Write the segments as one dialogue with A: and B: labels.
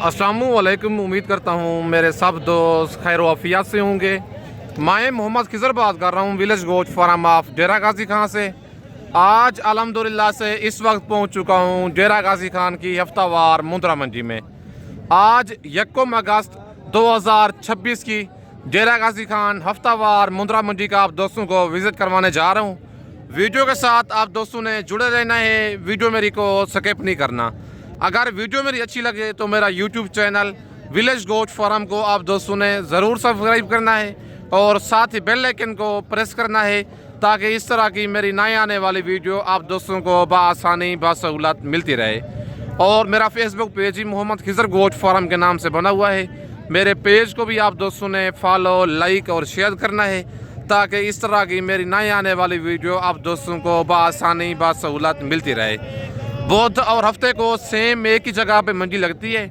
A: अस्सलामुअलैकुम। उम्मीद करता हूँ मेरे सब दोस्त खैर वाफियत से होंगे। मैं मोहम्मद खिज़र बात कर रहा हूँ विलेज गोश्त फार्म ऑफ डेरा गाजी खान से। आज अल्हम्दुलिल्लाह से इस वक्त पहुँच चुका हूँ डेरा गाजी खान की हफ्तावार मुंद्रा मंडी में। आज 1 अगस्त 2026 की डेरा गाजी खान हफ्तावार मुंद्रा मंडी का आप दोस्तों को विज़िट करवाने जा रहा हूँ। वीडियो के साथ आप दोस्तों ने जुड़े रहना है, वीडियो मेरी को स्किप नहीं करना। अगर वीडियो मेरी अच्छी लगे तो मेरा यूट्यूब चैनल विलेज गोश्त फार्म को आप दोस्तों ने ज़रूर सब्सक्राइब करना है और साथ ही बेल आइकन को प्रेस करना है ताकि इस तरह की मेरी नई आने वाली वीडियो आप दोस्तों को बआसानी बासहूलत मिलती रहे। और मेरा फेसबुक पेज ही मोहम्मद खिज़र गोश्त फार्म के नाम से बना हुआ है। मेरे पेज को भी आप दोस्तों ने फॉलो, लाइक और शेयर करना है ताकि इस तरह की मेरी नई आने वाली वीडियो आप दोस्तों को बआसानी बासहूलत मिलती रहे। बुध और हफ्ते को सेम एक ही जगह पे मंडी लगती है,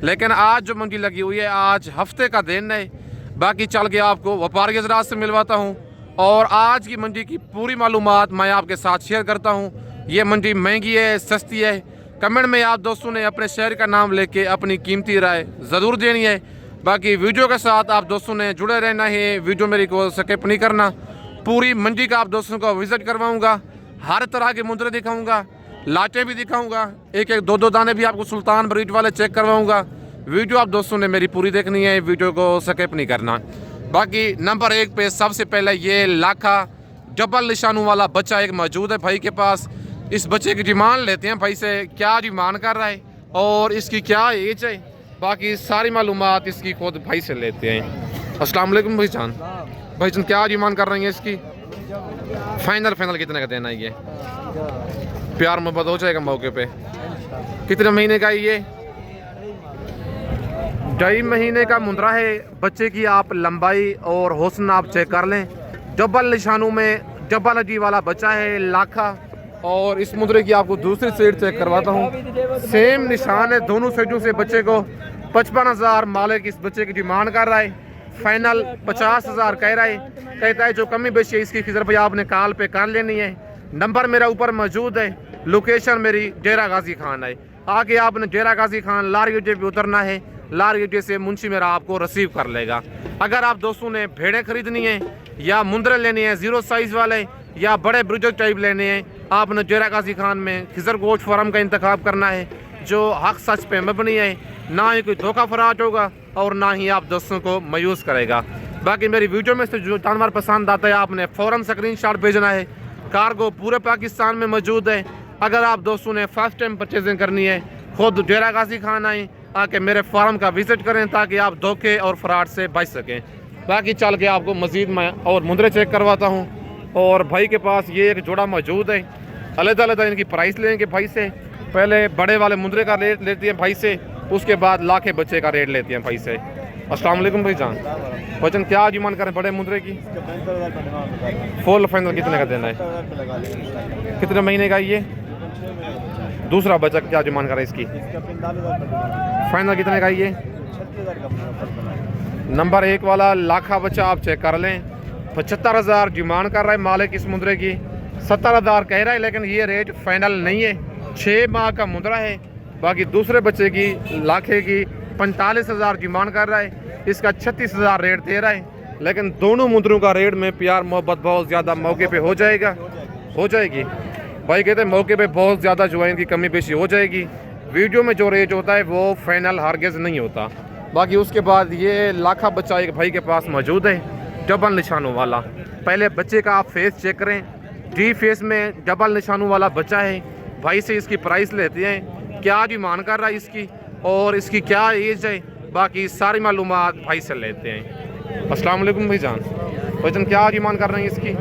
A: लेकिन आज जो मंडी लगी हुई है आज हफ्ते का दिन है। बाकी चल के आपको व्यापारी हज़रात से मिलवाता हूँ और आज की मंडी की पूरी मालूमात मैं आपके साथ शेयर करता हूँ। ये मंडी महंगी है, सस्ती है? कमेंट में आप दोस्तों ने अपने शहर का नाम लेके अपनी कीमती राय ज़रूर देनी है। बाकी वीडियो के साथ आप दोस्तों ने जुड़े रहना है, वीडियो मेरी को स्किप नहीं करना। पूरी मंडी का आप दोस्तों को विज़िट करवाऊँगा, हर तरह के मुंद्रे दिखाऊँगा, लाटें भी दिखाऊंगा, एक एक दो दाने भी आपको सुल्तान ब्रीड वाले चेक करवाऊंगा। वीडियो आप दोस्तों ने मेरी पूरी देखनी है, वीडियो को स्किप नहीं करना। बाकी नंबर 1 पे सबसे पहले ये लाखा डबल निशानों वाला बच्चा एक मौजूद है भाई के पास। इस बच्चे की डिमांड लेते हैं भाई से, क्या डिमांड कर रहा है और इसकी क्या एज है, बाकी सारी मालूमात इसकी खुद भाई से लेते हैं। अस्सलाम वालेकुम भाईजान। भाईजान क्या डिमांड कर रही है इसकी? फाइनल कितने का देना है? ये प्यार मोहब्बत हो जाएगा मौके पे। कितने महीने का है ये? 2.5 महीने का मुंद्रा है। बच्चे की आप लंबाई और हुस्न आप चेक कर लें। डबल निशानों में डबल अजी वाला बच्चा है लाखा। और इस मुंद्रे की आपको दूसरी साइड चेक करवाता हूँ, सेम निशान है दोनों साइडों से। बच्चे को 55,000 मालिक इस बच्चे की डिमांड कर रहा है। फाइनल 50,000 कह रहा है। कहता है जो कमी बेची है इसकी खिज़र भाई आपने कॉल पे कर लेनी है। नंबर मेरा ऊपर मौजूद है, लोकेशन मेरी डेरा गाजी खान है। आके आपने डेरा गाजी खान लार अड्डे पे उतरना है। लार अड्डे से मुंशी मेरा आपको रिसीव कर लेगा। अगर आप दोस्तों ने भेड़ें खरीदनी है या मुंद्रे लेने हैं 0 साइज़ वाले या बड़े ब्रिजर टाइप लेने हैं, आपने डेरा गाजी खान में खिज़र गोश्त फार्म का इंतखाब करना है जो हक सच पे मबनी है। ना ही कोई धोखा फराज होगा और ना ही आप दोस्तों को मायूस करेगा। बाकी मेरी वीडियो में से जो जानवर पसंद आता है आपने फ़ौरन स्क्रीनशॉट भेजना है। कार्गो पूरे पाकिस्तान में मौजूद है। अगर आप दोस्तों ने फर्स्ट टाइम परचेजिंग करनी है खुद डेरा गाजी खान आए, आके मेरे फार्म का विज़िट करें ताकि आप धोखे और फ्रॉड से बच सकें। बाकी चल के आपको मज़ीद मैं और मुंद्रे चेक करवाता हूँ। और भाई के पास ये एक जोड़ा मौजूद है। अलग-अलग इनकी प्राइस लेंगे भाई से। पहले बड़े वाले मुंद्रे का रेट लेती हैं भाई से, उसके बाद लाखे बच्चे का रेट लेती हैं भाई से। अस्सलाम वालेकुम भाईजान। भाईजान क्या डिमांड करें बड़े मुंद्रे की? फुल फाइनल कितने का देना है? कितने महीने का ये? दूसरा बच्चा क्या डिमांड कर रहा है इसकी? फाइनल कितने का ये? नंबर 1 वाला लाखा बच्चा आप चेक कर लें। 75,000 डिमांड कर रहा है मालिक इस मुंद्रे की। 70,000 कह रहा है, लेकिन ये रेट फाइनल नहीं है। 6 माह का मुंद्रा है। बाकी दूसरे बच्चे की लाखे की 45,000 डिमांड कर रहा है। इसका 36,000 रेट दे रहा है, लेकिन दोनों मुंद्रों का रेट में प्यार मोहब्बत बहुत ज़्यादा मौके पे हो जाएगी। भाई कहते हैं मौके पे बहुत ज़्यादा जो है इनकी कमी पेशी हो जाएगी। वीडियो में जो रेट होता है वो फाइनल हरगिज़ नहीं होता। बाकी उसके बाद ये लाखा बच्चा एक भाई के पास मौजूद है डबल निशानों वाला। पहले बच्चे का आप फेस चेक करें। डी फेस में डबल निशानों वाला बच्चा है। भाई से इसकी प्राइस लेते हैं, क्या डिमांड कर रहा है इसकी और इसकी क्या एज है, बाकी सारी मालूमात भाई से लेते हैं। अस्सलाम वालेकुम भाईजान। भाईजान क्या डिमांड कर रहे हैं इसकी?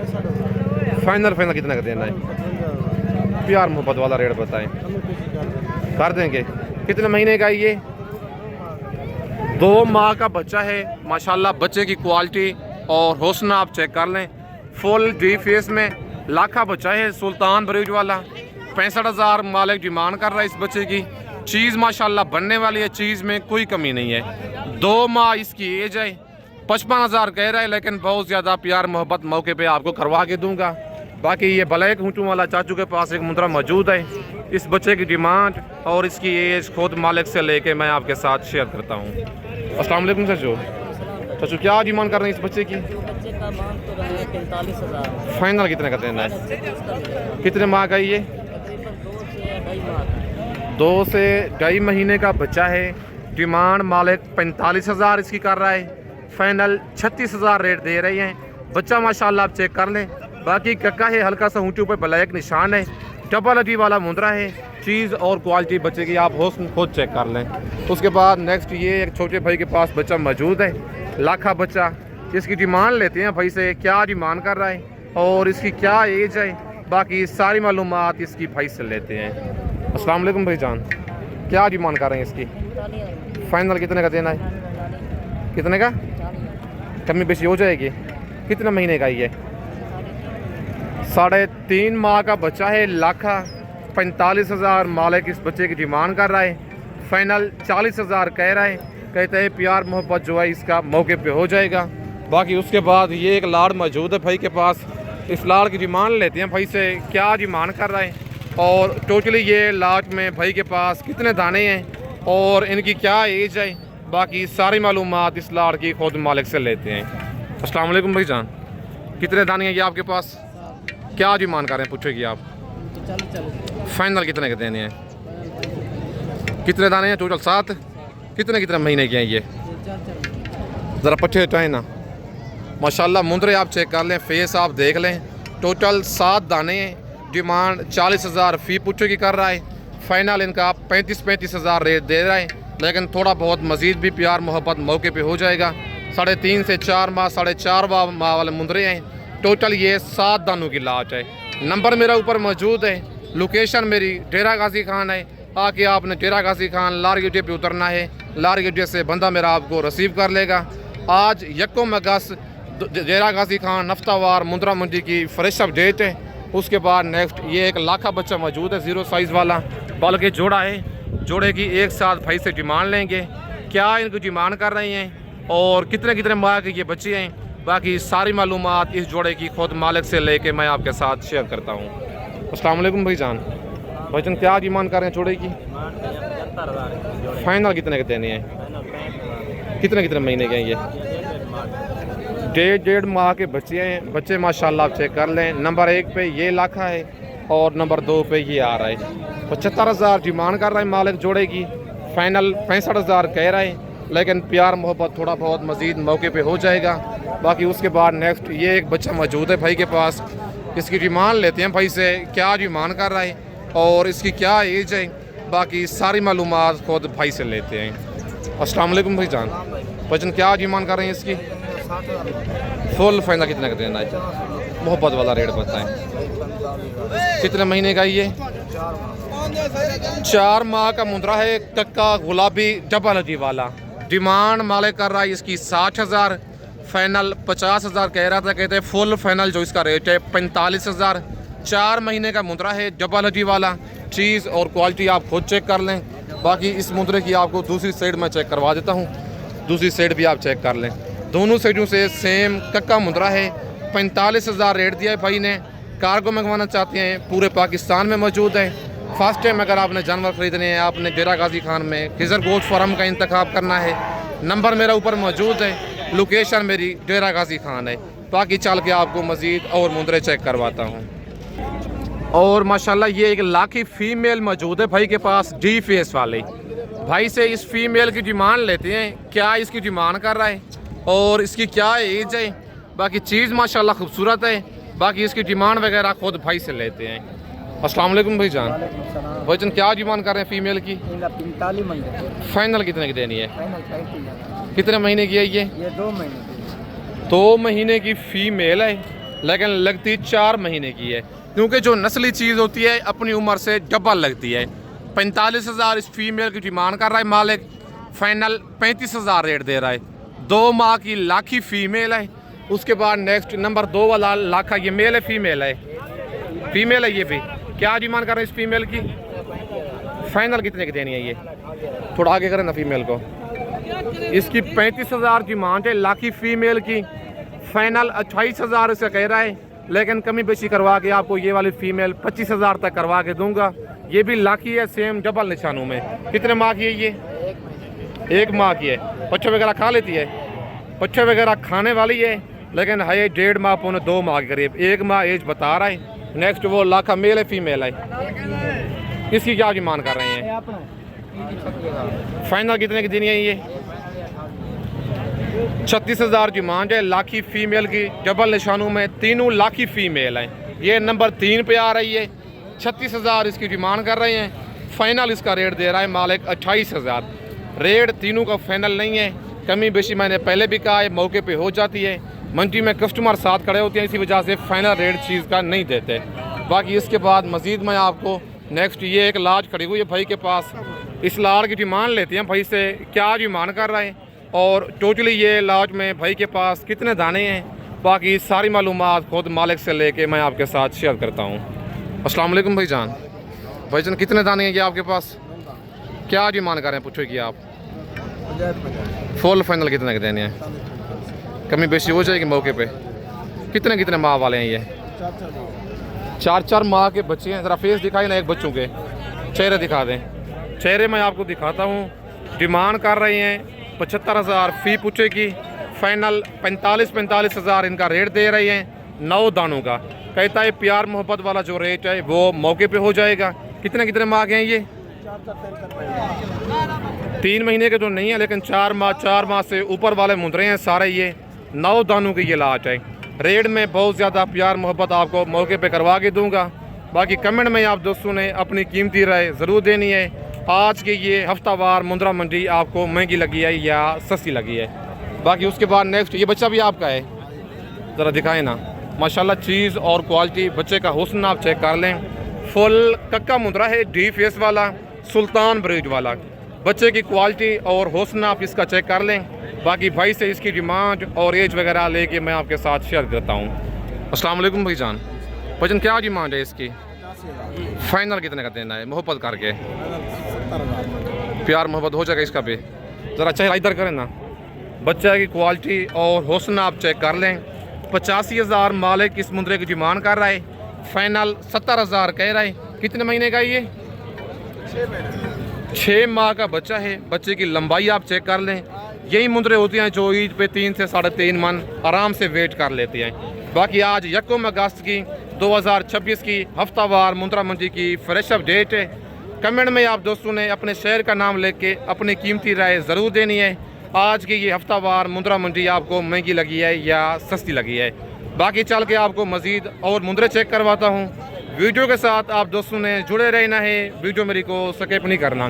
A: फाइनल कितने का देना है? प्यार मोहब्बत वाला रेट बताएं, कर देंगे। कितने महीने का है ये? 2 माह का बच्चा है। माशाल्लाह बच्चे की क्वालिटी और हुस्न आप चेक कर लें। फुल डी फेस में लाखा बच्चा है, सुल्तान ब्रीड वाला। 65,000 मालिक डिमांड कर रहा है इस बच्चे की। चीज़ माशाल्लाह बनने वाली है, चीज़ में कोई कमी नहीं है। 2 माह इसकी एज है। 55,000 कह रहा है, लेकिन बहुत ज़्यादा प्यार मोहब्बत मौके पे आपको करवा के दूंगा। बाकी ये ब्लैक हुंचू वाला चाचू के पास एक मुंद्रा मौजूद है। इस बच्चे की डिमांड और इसकी एज खुद मालिक से लेके मैं आपके साथ शेयर करता हूँ। अस्सलाम वालेकुम चाचू। चाचू क्या डिमांड कर रहे हैं इस बच्चे की?
B: बच्चे का मांग तो रहा है 45,000।
A: फाइनल कितने का देना है? कितने माह का ये? 2 से 2.5 महीने का बच्चा है। डिमांड मालिक 45,000 इसकी कर रहा है। फाइनल 36,000 रेट दे रहे हैं। बच्चा माशाल्लाह आप चेक कर लें। बाकी कक्का है, हल्का सा ऊँचू पर ब्लैक निशान है, डबल अटी वाला मुंद्रा है। चीज़ और क्वालिटी बच्चे की आप हुस्न खुद चेक कर लें। उसके बाद नेक्स्ट ये एक छोटे भाई के पास बच्चा मौजूद है, लाखा बच्चा। इसकी डिमांड लेते हैं भाई से, क्या डिमांड कर रहा है और इसकी क्या एज है, बाकी सारी मालूमात इसकी भाई से लेते हैं। अस्सलाम वालेकुम भाई जान, क्या डिमांड कर रहे हैं इसकी? फाइनल कितने का देना है? कितने का? कमी बेशी हो जाएगी? कितने महीने का ये? 3.5 माह का बच्चा है, लाखा। 45,000 मालिक इस बच्चे की डिमांड कर रहा है। फाइनल 40,000 कह रहा है। कहते हैं प्यार मोहब्बत जो है इसका मौके पे हो जाएगा। बाकी उसके बाद ये एक लाड़ मौजूद है भाई के पास। इस लाड़ की डिमांड लेते हैं भाई से, क्या डिमांड कर रहा है और टोटली ये लाट में भाई के पास कितने दाने हैं और इनकी क्या एज है, बाकी सारी मालूमात इस लाड़ की खुद मालिक से लेते हैं। अस्सलाम वालेकुम भाई जान, कितने दाने हैं ये आपके पास? क्या डिमांड कर रहे हैं पूछेगी आप? फाइनल कितने के देने हैं? कितने दाने हैं टोटल? 7। कितने महीने के हैं ये? ज़रा पट्टे हटाएं ना। माशाल्लाह मुंदरे आप चेक कर लें, फेस आप देख लें। टोटल 7 दाने हैं। डिमांड 40,000 फ़ी पूछे की कर रहा है। फाइनल इनका 35,000 रेट दे रहा है, लेकिन थोड़ा बहुत मज़ीद भी प्यार मोहब्बत मौके पे हो जाएगा। 3.5 से 4 माह, 4.5 माह वाले मुंदरे हैं। टोटल ये 7 दानों की लाट है। नंबर मेरा ऊपर मौजूद है। लोकेशन मेरी डेरा गाजी खान है। आके आपने डेरा गाजी खान लारी अड्डे पे उतरना है। लारी अड्डे से बंदा मेरा आपको रिसीव कर लेगा। आज 1 अगस्त डेरा गाजी खान नफ्तावार मुंद्रा मंडी की फ्रेश अप डेट है। उसके बाद नेक्स्ट ये एक लाखा बच्चा मौजूद है, 0 साइज़ वाला, बल्कि जोड़ा है। जोड़े की एक साथ भाई से डिमांड लेंगे, क्या इनको डिमांड कर रहे हैं और कितने माह के ये बच्चे हैं। बाकी सारी मालूमात इस जोड़े की खुद मालिक से लेके मैं आपके साथ शेयर करता हूँ। अस्सलाम वालेकुम भाई जान। भाईजान क्या डिमांड कर रहे हैं जोड़े की? फाइनल कितने के देने हैं? कितने महीने के हैं ये? 1.5 माह के बच्चे हैं। बच्चे माशाल्लाह आप चेक कर लें। नंबर 1 पे ये लाखा है और नंबर 2 पे ये आ रहा है। 75,000 डिमांड कर रहा है मालिक जोड़े की। फाइनल 65,000 कह रहा है, लेकिन प्यार मोहब्बत थोड़ा बहुत मज़ीद मौके पे हो जाएगा। बाकी उसके बाद नेक्स्ट ये एक बच्चा मौजूद है भाई के पास। इसकी डिमांड लेते हैं भाई से, क्या डिमांड कर रहा है और इसकी क्या एज है, बाकी सारी मालूमात खुद भाई से लेते हैं। अस्सलाम वालेकुम भाई जान। भाईजान क्या डिमांड कर रहे हैं इसकी? फुल फाइनल कितने का देना है? मोहब्बत वाला रेट बताएं। कितने महीने का ये? 4 माह का मुंद्रा है, कक्का गुलाबी डबल अजी वाला। डिमांड मालिक कर रहा है इसकी 60,000। फाइनल 50,000 कह रहा था। कहते हैं फुल फाइनल जो इसका रेट है 45,000। 4 महीने का मुंद्रा है, डबल अजी वाला। चीज़ और क्वालिटी आप खुद चेक कर लें। बाकी इस मुंद्रे की आपको दूसरी साइड में चेक करवा देता हूँ, दूसरी साइड भी आप चेक कर लें। दोनों साइडों से सेम कक्का मुंद्रा है। 45,000 रेट दिया है भाई ने। कार्गो मंगवाना चाहते हैं, पूरे पाकिस्तान में मौजूद है। फर्स्ट टाइम अगर आपने जानवर ख़रीदने हैं, आपने डेरा गाजी खान में खिजर गोश्त फार्म का इंतखाब करना है। नंबर मेरा ऊपर मौजूद है। लोकेशन मेरी डेरा गाजी खान है। बाकी चल के आपको मज़ीद और मुंदरे चेक करवाता हूँ। और माशाल्लाह ये एक लाखी फ़ीमेल मौजूद है भाई के पास, डी फेस वाले। भाई से इस फीमेल की डिमांड लेते हैं, क्या इसकी डिमांड कर रहा है और इसकी क्या एज है। बाकी चीज़ माशाल्लाह खूबसूरत है। बाकी इसकी डिमांड वगैरह खुद भाई से लेते हैं। अस्सलाम वालेकुम भाई जान। भाईजान क्या डिमांड कर रहे हैं फीमेल की?
B: 45 महीने।
A: फाइनल कितने की देनी है? कितने महीने की है ये?
B: 2 महीने।
A: 2 महीने की फीमेल है, लेकिन लगती 4 महीने की है, क्योंकि जो नस्ली चीज़ होती है अपनी उम्र से डबल लगती है। 45,000 इस फीमेल की डिमांड कर रहा है मालिक। फाइनल 35,000 रेट दे रहा है। 2 माह की लाखी फीमेल है। उसके बाद नेक्स्ट नंबर 2 वाला लाखा, ये मेल है फीमेल है? फीमेल है ये भी। क्या डिमांड कर रहे हैं इस फीमेल की? फाइनल कितने की देनी है ये? थोड़ा आगे करें ना फीमेल को। इसकी 35,000 डिमांड है लाखी फीमेल की। फाइनल 28,000 इसका कह रहा है, लेकिन कमी बेशी करवा के आपको ये वाली फीमेल 25,000 तक करवा के दूंगा। ये भी लाखी है, सेम डबल निशानों में। कितने माह की है ये? 1 माह की है। बच्चे वगैरह खा लेती है? बच्चे वगैरह खाने वाली है, लेकिन है 1.5 माह पौने 2 माह के करीब। 1 माह एज बता रहा है। नेक्स्ट वो लाखा मेल है फीमेल है। इसकी क्या डिमांड कर रहे हैं? फाइनल कितने की देनी है ये? 36,000 डिमांड है लाखी फीमेल की। डबल निशानों में तीनों लाखी फीमेल हैं। ये नंबर 3 पे आ रही है। 36,000 इसकी डिमांड कर रहे हैं। फाइनल इसका रेट दे रहा है मालिक 28,000। रेट तीनों का फाइनल नहीं है, कमी बेशी मैंने पहले भी कहा है, मौके पे हो जाती है। मंडी में कस्टमर साथ खड़े होते हैं, इसी वजह से फाइनल रेट चीज़ का नहीं देते। बाकी इसके बाद मज़ीद मैं आपको नेक्स्ट ये एक लाज खड़ी हुई है भाई के पास। इस लाज की डिमांड लेते हैं भाई से, क्या डिमांड कर रहे हैं और टोटली ये लाज में भाई के पास कितने दाने हैं। बाकी सारी मालूमात खुद मालिक से लेके मैं आपके साथ शेयर करता हूँ। अस्सलाम वालेकुम भाईजान। भाईजान कितने दाने हैं ये आपके पास? क्या डिमांड कर रहे हैं पूछो कि आप? फुल फाइनल कितने के देने हैं? कमी बेशी हो जाएगी मौके पे? कितने कितने माह वाले हैं ये? 4 माह के बच्चे हैं। ज़रा फेस दिखाई ना एक बच्चों के, चेहरे दिखा दें। चेहरे मैं आपको दिखाता हूँ। डिमांड कर रहे हैं 75,000 फ़ी पूछे की। फाइनल 45,000 इनका रेट दे रहे हैं 9 दानों का। कहता है प्यार मोहब्बत वाला जो रेट है वो मौके पे हो जाएगा। कितने कितने माह के हैं ये? 3 महीने के तो नहीं है, लेकिन 4 माह से ऊपर वाले मुंदरे हैं सारे। ये 9 दानों की ये लाट है। रेट में बहुत ज़्यादा प्यार मोहब्बत आपको मौके पे करवा के दूंगा। बाकी कमेंट में आप दोस्तों ने अपनी कीमती राय ज़रूर देनी है। आज की ये हफ्तावार मुंद्रा मंडी आपको महंगी लगी है या सस्ती लगी है। बाकी उसके बाद नेक्स्ट ये बच्चा भी आपका है, ज़रा दिखाएं ना। माशाल्लाह चीज़ और क्वालिटी, बच्चे का हुस्न आप चेक कर लें। फुल कक्का मुंद्रा है, डी फेस वाला, सुल्तान ब्रीड वाला। बच्चे की क्वालिटी और हुस्न आप इसका चेक कर लें। बाकी भाई से इसकी डिमांड और एज वगैरह लेके मैं आपके साथ शेयर करता हूँ। अस्सलाम वालेकुम भाईजान। भाईजान क्या डिमांड है इसकी? फाइनल कितने का देना है मोहब्बत करके? प्यार मोहब्बत हो जाएगा इसका भी। ज़रा चेहरा इधर करें ना। बच्चे की क्वालिटी और हुस्न आप चेक कर लें। 85,000 मालिक इस मुंद्रे की डिमांड कर रहा है। फाइनल 70,000 कह रहा है। कितने महीने का ये? 6 माह का बच्चा है। बच्चे की लंबाई आप चेक कर लें। यही मुंद्रे होती हैं जो ईद पे 3 से 3.5 मन आराम से वेट कर लेते हैं। बाकी आज 1 अगस्त की 2026 की हफ्तावार मुंद्रा मंडी की फ्रेश अपडेट है। कमेंट में आप दोस्तों ने अपने शहर का नाम लेके अपनी कीमती राय ज़रूर देनी है। आज की ये हफ्तावार मुंद्रा मंडी आपको महंगी लगी है या सस्ती लगी है। बाकी चल के आपको मज़ीद और मुंद्रे चेक करवाता हूँ। वीडियो के साथ आप दोस्तों ने जुड़े रहना है, वीडियो मेरी को स्किप नहीं करना।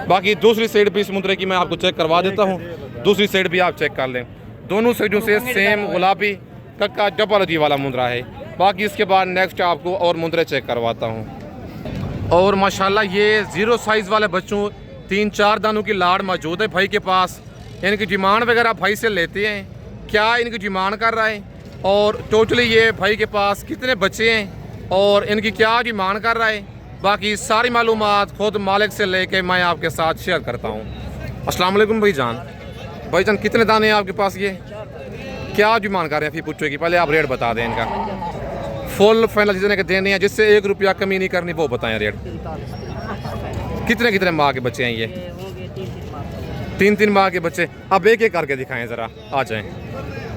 A: बाकी दूसरी साइड भी इस मुंद्रे की मैं आपको चेक करवा देता हूँ। दूसरी साइड भी आप चेक कर लें। दोनों साइडों से सेम गुलाबी कक्का डबल जी वाला मुंद्रा है। बाकी इसके बाद नेक्स्ट आपको और मुंद्रे चेक करवाता हूँ। और माशाल्लाह ये 0 साइज़ वाले बच्चों 3-4 दानों की लाड़ मौजूद है भाई के पास। इनकी डिमांड वगैरह भाई से लेते हैं, क्या इनकी डिमांड कर रहा है और टोटली ये भाई के पास कितने बच्चे हैं और इनकी क्या डिमांड कर रहा है। बाकी सारी मालूमात खुद मालिक से लेके मैं आपके साथ शेयर करता हूँ। अस्सलाम वालेकुम भाईजान। भाईजान कितने दाने हैं आपके पास? ये क्या डिमांड कर रहे हैं? फिर पूछो कि पहले आप रेट बता दें इनका। फुल फाइनल जितने के देने हैं, जिससे 1 रुपया कमी नहीं करनी, वो बताएं रेट। कितने कितने माह के बच्चे हैं ये? 3-3 माह के बच्चे। अब एक एक करके दिखाएं ज़रा, आ जाएं।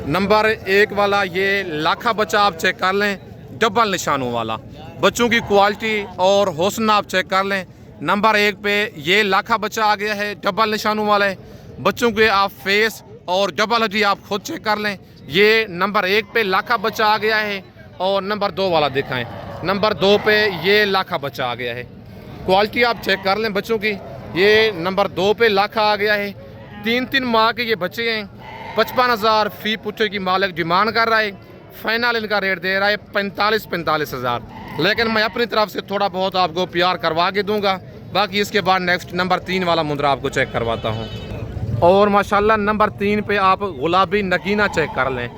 A: नंबर 1 वाला ये लाखा बच्चा आप चेक कर लें, डबल निशानों वाला। बच्चों की क्वालिटी और हुस्न आप चेक कर लें। नंबर 1 पे ये लाखा बच्चा आ गया है, डबल निशानों वाला है। बच्चों के आप फेस और डबल हड्डी आप खुद चेक कर लें। ये नंबर 1 पे लाखा बच्चा आ गया है। और नंबर 2 वाला दिखाएं। नंबर 2 पे ये लाखा बच्चा आ गया है। क्वालिटी आप चेक कर लें बच्चों की। ये नंबर 2 पे लाखा आ गया है। 3-3 माह के ये बच्चे हैं। 55,000 फ़ी पुट्ठे की मालिक डिमांड कर रहा है। फाइनल इनका रेट दे रहा है 45,000। लेकिन मैं अपनी तरफ से थोड़ा बहुत आपको प्यार करवा के दूंगा। बाकी इसके बाद नेक्स्ट नंबर 3 वाला मुंद्रा आपको चेक करवाता हूँ। और माशाल्लाह नंबर 3 पे आप गुलाबी नगीना चेक कर लें।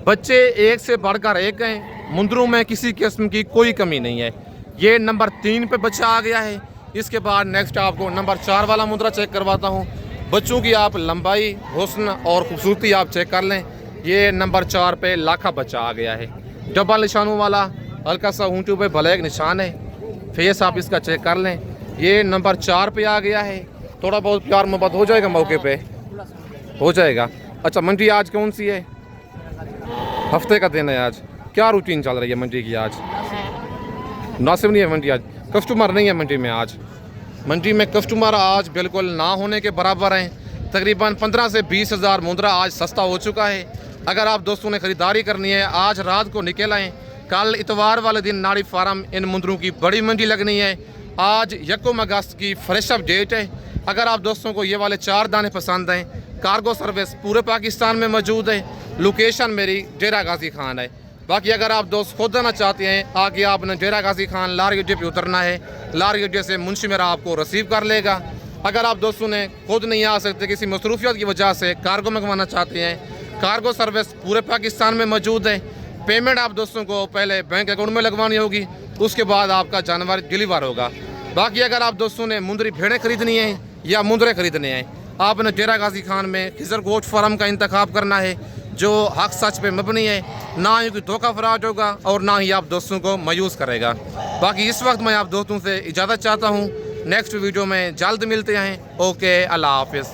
A: बच्चे एक से बढ़कर एक हैं। मुंद्रों में किसी किस्म की कोई कमी नहीं है। ये नंबर 3 पे बच्चा आ गया है। इसके बाद नेक्स्ट आपको नंबर 4 वाला मुंद्रा चेक करवाता हूँ। बच्चों की आप लंबाई, हुस्न और खूबसूरती आप चेक कर लें। ये नंबर 4 पे लाखा बच्चा आ गया है। डबल निशानों वाला, हल्का सा ऊँटों पे ब्लैक निशान है। फेस आप इसका चेक कर लें। ये नंबर 4 पे आ गया है। थोड़ा बहुत प्यार मोहब्बत हो जाएगा मौके पे, हो जाएगा। अच्छा, मंडी आज कौन सी है? हफ्ते का दिन है आज। क्या रूटीन चल रही है मंडी की आज? मुनासिब नहीं है मंडी आज, कस्टमर नहीं है मंडी में आज। मंडी में कस्टमर आज बिल्कुल ना होने के बराबर हैं। तकरीबन 15 से 20 हज़ार मुंद्रा आज सस्ता हो चुका है। अगर आप दोस्तों ने ख़रीदारी करनी है, आज रात को निकल आएँ। कल इतवार वाले दिन नाड़ी फार्म इन मुंद्रों की बड़ी मंडी लगनी है। आज 1 अगस्त की फ्रेश अप डेट है। अगर आप दोस्तों को ये वाले 4 दाने पसंद हैं, कार्गो सर्विस पूरे पाकिस्तान में मौजूद है। लोकेशन मेरी डेरा गाजी खान है। बाकी अगर आप दोस्त खुद आना चाहते हैं, आगे आपने डेरा गाजी खान लारी अड्डे पे उतरना है। लारी अड्डे से मुंशी मेरा आपको रिसीव कर लेगा। अगर आप दोस्तों ने खुद नहीं आ सकते, किसी मसरूफियत की वजह से कार्गो मंगवाना चाहते हैं, कार्गो सर्विस पूरे पाकिस्तान में मौजूद है। पेमेंट आप दोस्तों को पहले बैंक अकाउंट में लगवानी होगी, उसके बाद आपका जानवर डिलीवर होगा। बाकी अगर आप दोस्तों ने मुंदरी भेड़ें खरीदनी है या मुंदरे खरीदने हैं, आपने डेरा गाजी खान में खिजर गोश्त फार्म का इंतखाब करना है, जो हक सच पे मबनी है। ना ही कोई धोखा फराज होगा और ना ही आप दोस्तों को मायूस करेगा। बाकी इस वक्त मैं आप दोस्तों से इजाज़त चाहता हूँ। नेक्स्ट वीडियो में जल्द मिलते हैं। ओके, अल्लाह हाफिज़।